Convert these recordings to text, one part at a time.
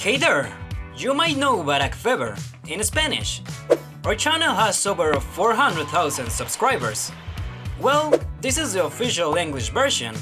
Hey there! You might know Barak in Spanish. Our channel has over 400,000 subscribers. Well, this is the official English version.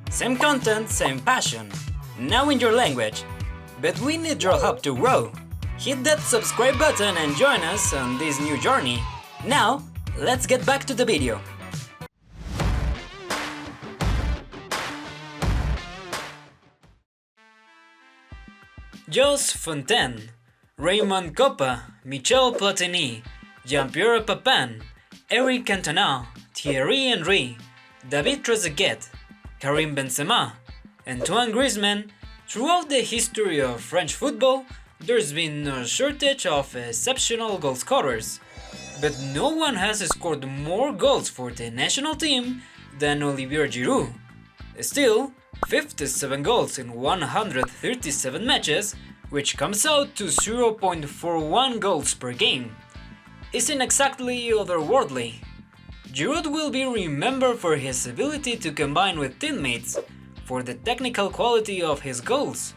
Same content, same passion. Now in your language. But we need your help to grow. Hit that subscribe button and join us on this new journey. Now, let's get back to the video. Jos Fontaine, Raymond Coppa, Michel Platini, Jean-Pierre Papin, Eric Cantona, Thierry Henry, David Trezeguet, Karim Benzema, Antoine Griezmann. Throughout the history of French football, there's been no shortage of exceptional goal scorers, but no one has scored more goals for the national team than Olivier Giroud. Still, 57 goals in 137 matches, which comes out to 0.41 goals per game, isn't exactly otherworldly. Giroud will be remembered for his ability to combine with teammates, for the technical quality of his goals,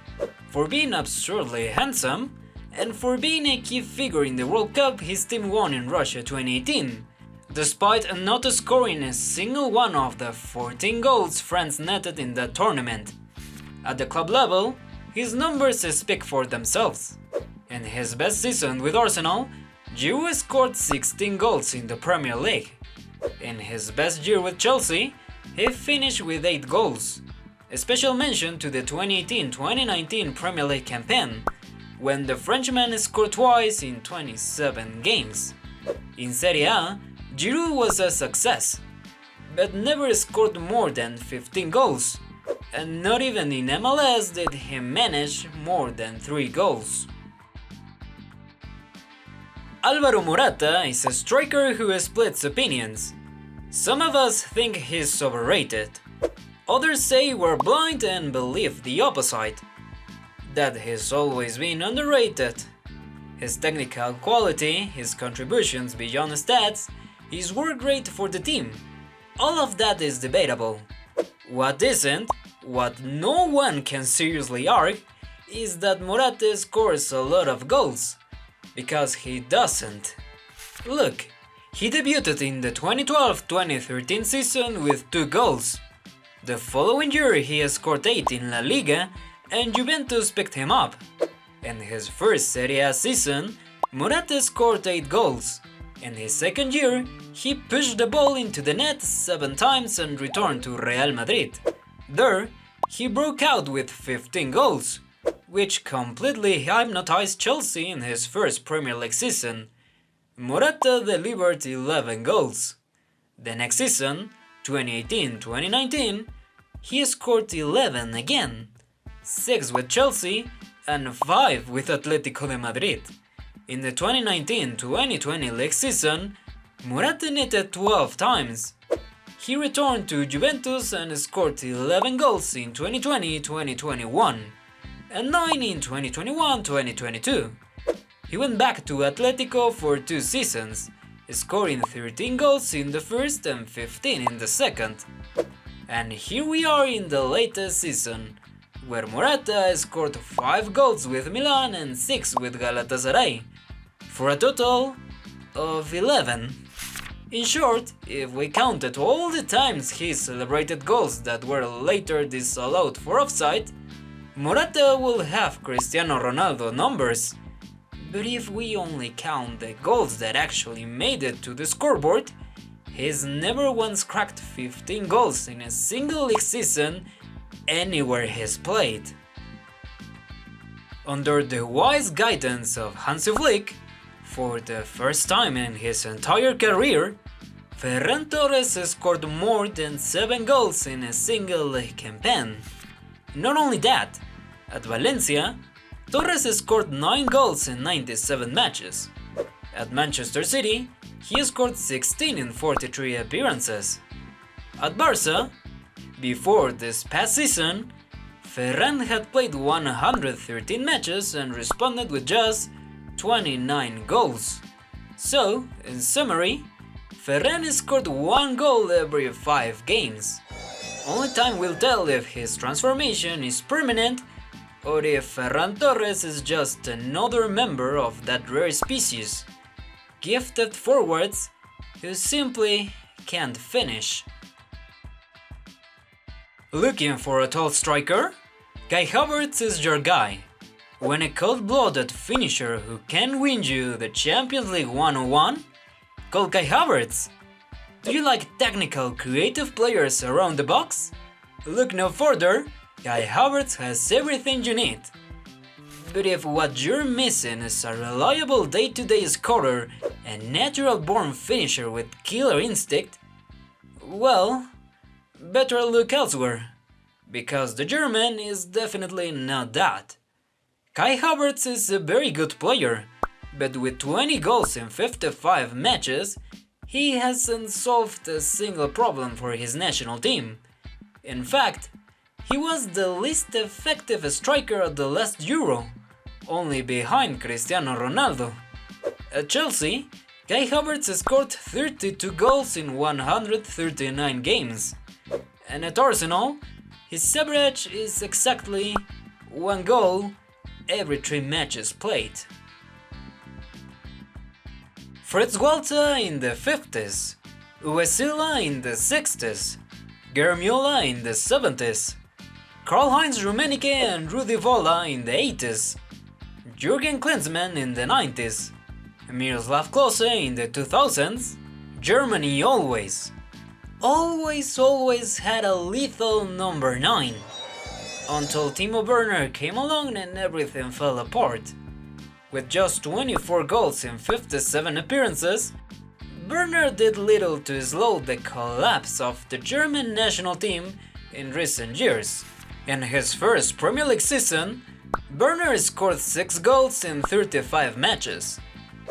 for being absurdly handsome, and for being a key figure in the World Cup his team won in Russia 2018, despite not scoring a single one of the 14 goals France netted in that tournament. At the club level, his numbers speak for themselves. In his best season with Arsenal, Giroud scored 16 goals in the Premier League. In his best year with Chelsea, he finished with 8 goals. A special mention to the 2018-2019 Premier League campaign, when the Frenchman scored twice in 27 games. In Serie A, Giroud was a success, but never scored more than 15 goals, and not even in MLS did he manage more than 3 goals. Álvaro Morata is a striker who splits opinions. Some of us think he's overrated. Others say we're blind and believe the opposite, that he's always been underrated. His technical quality, his contributions beyond stats, his work rate for the team, all of that is debatable. What isn't, what no one can seriously argue, is that Morata scores a lot of goals, because he doesn't. Look, he debuted in the 2012-2013 season with 2 goals. The following year he scored 8 in La Liga and Juventus picked him up. In his first Serie A season, Morata scored 8 goals. In his second year, he pushed the ball into the net 7 times and returned to Real Madrid. There, he broke out with 15 goals, which completely hypnotized Chelsea in his first Premier League season. Morata delivered 11 goals. The next season, 2018-2019, he scored 11 again, 6 with Chelsea and 5 with Atletico de Madrid. In the 2019-2020 league season, Morata netted 12 times. He returned to Juventus and scored 11 goals in 2020-2021 and 9 in 2021-2022. He went back to Atletico for 2 seasons, scoring 13 goals in the first and 15 in the second. And here we are in the latest season, where Morata scored 5 goals with Milan and 6 with Galatasaray, for a total of 11. In short, if we counted all the times he celebrated goals that were later disallowed for offside, Morata will have Cristiano Ronaldo numbers. But if we only count the goals that actually made it to the scoreboard, he's never once cracked 15 goals in a single league season anywhere he's played. Under the wise guidance of Hansi Flick, for the first time in his entire career, Ferran Torres scored more than 7 goals in a single league campaign. Not only that, at Valencia, Torres scored 9 goals in 97 matches. At Manchester City, he scored 16 in 43 appearances. At Barca, before this past season, Ferran had played 113 matches and responded with just 29 goals. So, in summary, Ferran scored 1 goal every 5 games. Only time will tell if his transformation is permanent or if Ferran Torres is just another member of that rare species, gifted forwards who simply can't finish. Looking for a tall striker? Kai Havertz is your guy. When a cold-blooded finisher who can win you the Champions League 101? Call Kai Havertz. Do you like technical, creative players around the box? Look no further, Kai Havertz has everything you need. But if what you're missing is a reliable day-to-day scorer and natural-born finisher with killer instinct, well, better look elsewhere, because the German is definitely not that. Kai Havertz is a very good player, but with 20 goals in 55 matches, he hasn't solved a single problem for his national team. In fact, he was the least effective striker at the last Euro, only behind Cristiano Ronaldo. At Chelsea, Kai Havertz scored 32 goals in 139 games, and at Arsenal, his average is exactly 1 goal every 3 matches played. Fritz Walter in the 50s, Uwe Silla in the 60s, Gerd Müller in the 70s, Karl-Heinz Rummenigge and Rudi Völler in the 80s, Jürgen Klinsmann in the 90s, Miroslav Klose in the 2000s. Germany always had a lethal number 9. Until Timo Werner came along and everything fell apart. With just 24 goals in 57 appearances, Werner did little to slow the collapse of the German national team in recent years. In his first Premier League season, Werner scored 6 goals in 35 matches.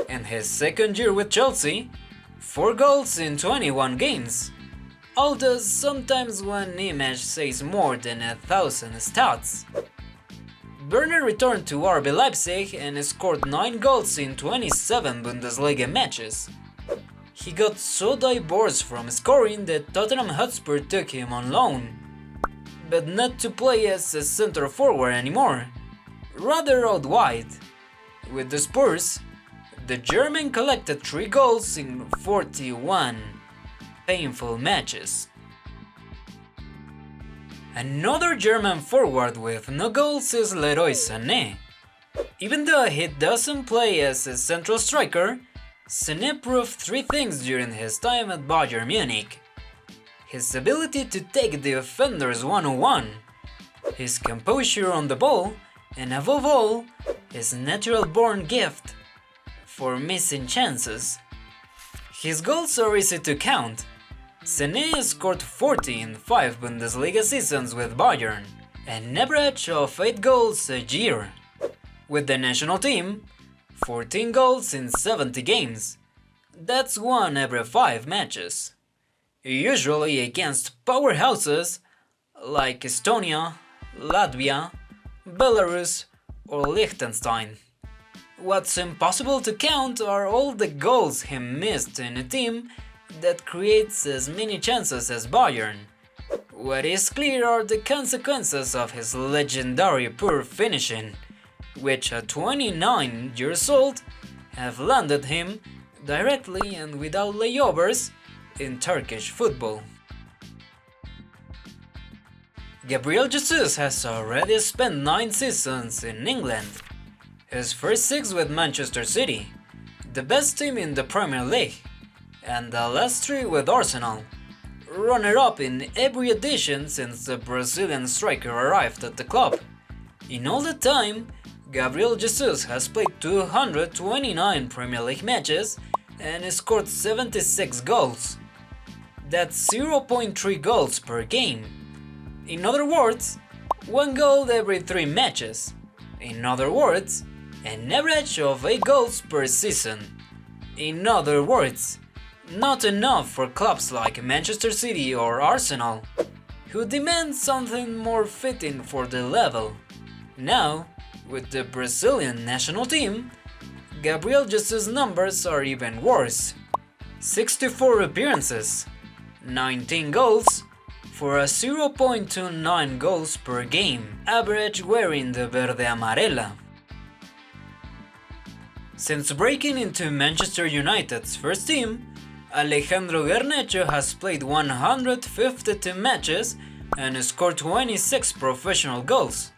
In his second year with Chelsea, 4 goals in 21 games. Although sometimes one image says more than 1,000 stats. Werner returned to RB Leipzig and scored 9 goals in 27 Bundesliga matches. He got so divorced from scoring that Tottenham Hotspur took him on loan. But not to play as a centre forward anymore, rather out wide. With the Spurs, the German collected 3 goals in 41 painful matches. Another German forward with no goals is Leroy Sané. Even though he doesn't play as a central striker, Sané proved 3 things during his time at Bayern Munich. His ability to take the defenders one-on-one, his composure on the ball, and above all, his natural-born gift for missing chances. His goals are easy to count. Sané scored 40 in 5 Bundesliga seasons with Bayern, an average of 8 goals a year. With the national team, 14 goals in 70 games. That's 1 every 5 matches. Usually against powerhouses like Estonia, Latvia, Belarus or Liechtenstein. What's impossible to count are all the goals he missed in a team that creates as many chances as Bayern. What is clear are the consequences of his legendary poor finishing, which at 29 years old have landed him directly and without layovers in Turkish football. Gabriel Jesus has already spent 9 seasons in England, his first 6 with Manchester City, the best team in the Premier League, and the last 3 with Arsenal, runner-up in every edition since the Brazilian striker arrived at the club. In all that time, Gabriel Jesus has played 229 Premier League matches and scored 76 goals. That's 0.3 goals per game. In other words, 1 goal every 3 matches. In other words, an average of 8 goals per season. In other words, not enough for clubs like Manchester City or Arsenal, who demand something more fitting for the level. Now, with the Brazilian national team, Gabriel Jesus' numbers are even worse. 64 appearances, 19 goals, for a 0.29 goals per game average wearing the verde amarela. Since breaking into Manchester United's first team, Alejandro Garnacho has played 152 matches and scored 26 professional goals.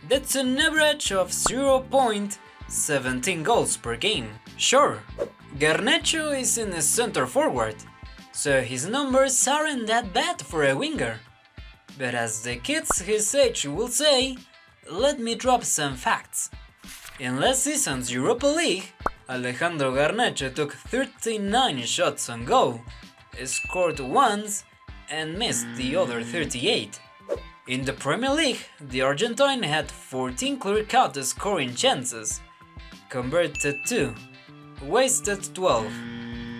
That's an average of 0.17 goals per game. Sure, Garnacho is in the center forward, so his numbers aren't that bad for a winger. But as the kids his age will say, let me drop some facts. In last season's Europa League, Alejandro Garnacho took 39 shots on goal, scored once and missed the other 38. In the Premier League, the Argentine had 14 clear-cut scoring chances, converted 2, wasted 12.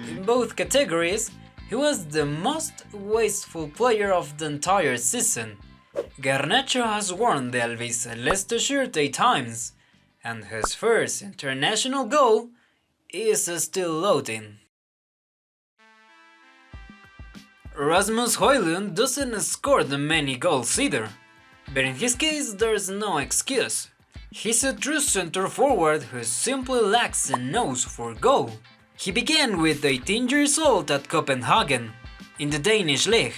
In both categories, he was the most wasteful player of the entire season. Garnacho has worn the Albiceleste shirt 8 times, and his first international goal is still loading. Rasmus Højlund doesn't score many goals either, but in his case there's no excuse. He's a true center forward who simply lacks a nose for goal. He began with 18 years old at Copenhagen. In the Danish league,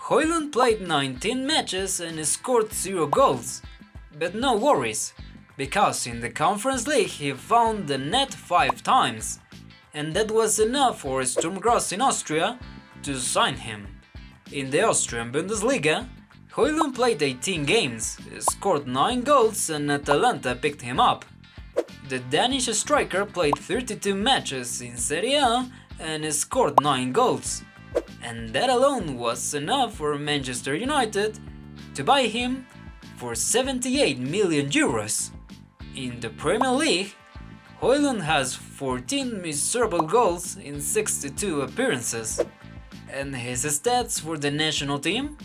Højlund played 19 matches and scored 0 goals, but no worries, because in the Conference League he found the net 5 times, and that was enough for Sturm Graz in Austria to sign him. In the Austrian Bundesliga, Højlund played 18 games, scored 9 goals and Atalanta picked him up. The Danish striker played 32 matches in Serie A and scored 9 goals, and that alone was enough for Manchester United to buy him for 78 million euros. In the Premier League, Højlund has 14 miserable goals in 62 appearances, and his stats for the national team?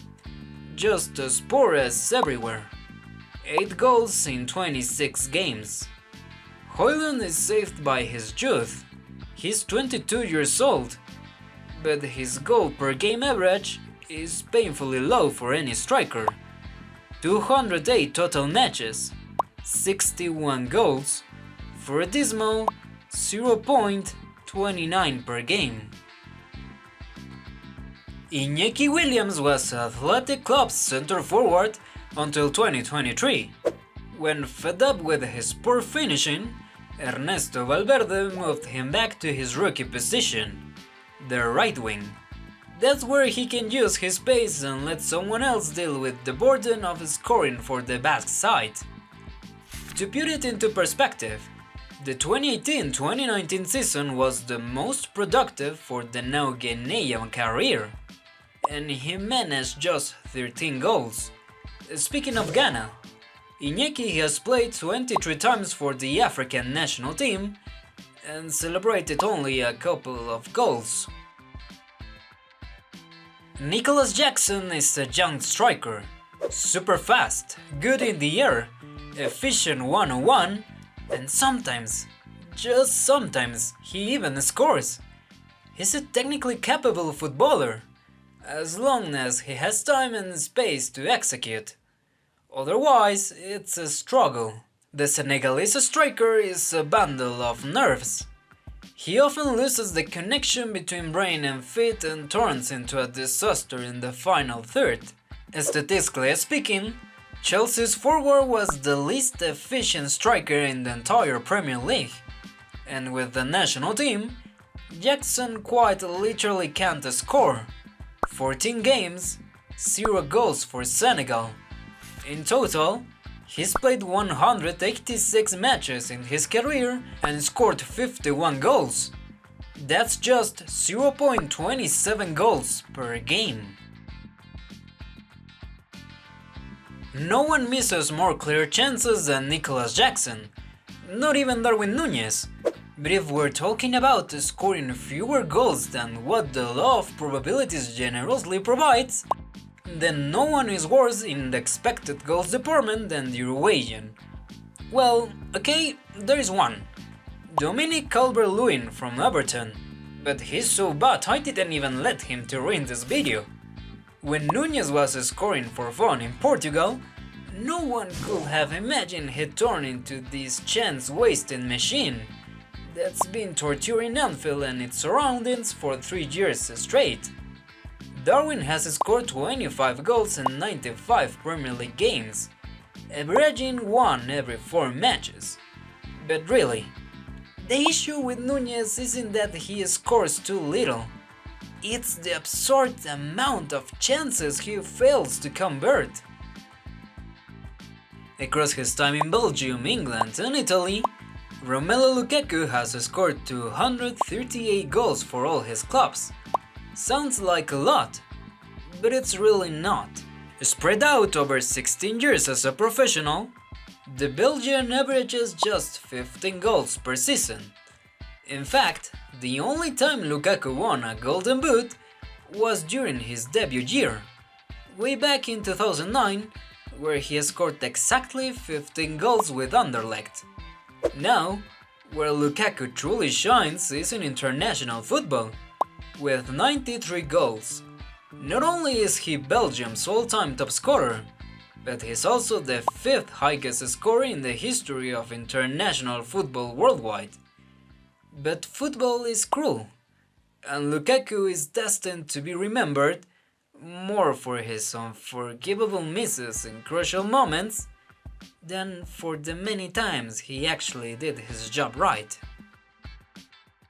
Just as poor as everywhere. 8 goals in 26 games. Højlund is saved by his youth. He's 22 years old, but his goal per game average is painfully low for any striker. 208 total matches, 61 goals, for a dismal 0.29 per game. Iñaki Williams was Athletic Club's center forward until 2023, when fed up with his poor finishing, Ernesto Valverde moved him back to his rookie position, the right wing. That's where he can use his pace and let someone else deal with the burden of scoring for the Basque side. To put it into perspective, the 2018-2019 season was the most productive for the now Ghanaian career, and he managed just 13 goals. Speaking of Ghana, Iñaki has played 23 times for the African national team and celebrated only a couple of goals. Nicolas Jackson is a young striker, super fast, good in the air, efficient one-on-one, and sometimes, just sometimes, he even scores. He's a technically capable footballer, as long as he has time and space to execute. Otherwise, it's a struggle. The Senegalese striker is a bundle of nerves. He often loses the connection between brain and feet and turns into a disaster in the final third. Statistically speaking, Chelsea's forward was the least efficient striker in the entire Premier League, and with the national team, Jackson quite literally can't score. 14 games, 0 goals for Senegal. In total, he's played 186 matches in his career and scored 51 goals. That's just 0.27 goals per game. No one misses more clear chances than Nicolas Jackson, not even Darwin Núñez. But if we're talking about scoring fewer goals than what the law of probabilities generously provides, then no one is worse in the expected goals department than the Uruguayan. Well, okay, there is one. Dominic Calvert-Lewin from Everton, but he's so bad I didn't even let him to ruin this video. When Núñez was scoring for fun in Portugal, no one could have imagined he'd turn into this chance-wasting machine that's been torturing Anfield and its surroundings for 3 years straight. Darwin has scored 25 goals in 95 Premier League games, averaging 1 every 4 matches. But really, the issue with Núñez isn't that he scores too little, it's the absurd amount of chances he fails to convert. Across his time in Belgium, England and Italy, Romelu Lukaku has scored 238 goals for all his clubs. Sounds like a lot, but it's really not. Spread out over 16 years as a professional, the Belgian averages just 15 goals per season. In fact, the only time Lukaku won a Golden Boot was during his debut year, way back in 2009, where he scored exactly 15 goals with Anderlecht. Now, where Lukaku truly shines is in international football, with 93 goals. Not only is he Belgium's all-time top scorer, but he's also the 5th highest scorer in the history of international football worldwide. But football is cruel, and Lukaku is destined to be remembered more for his unforgivable misses in crucial moments than for the many times he actually did his job right.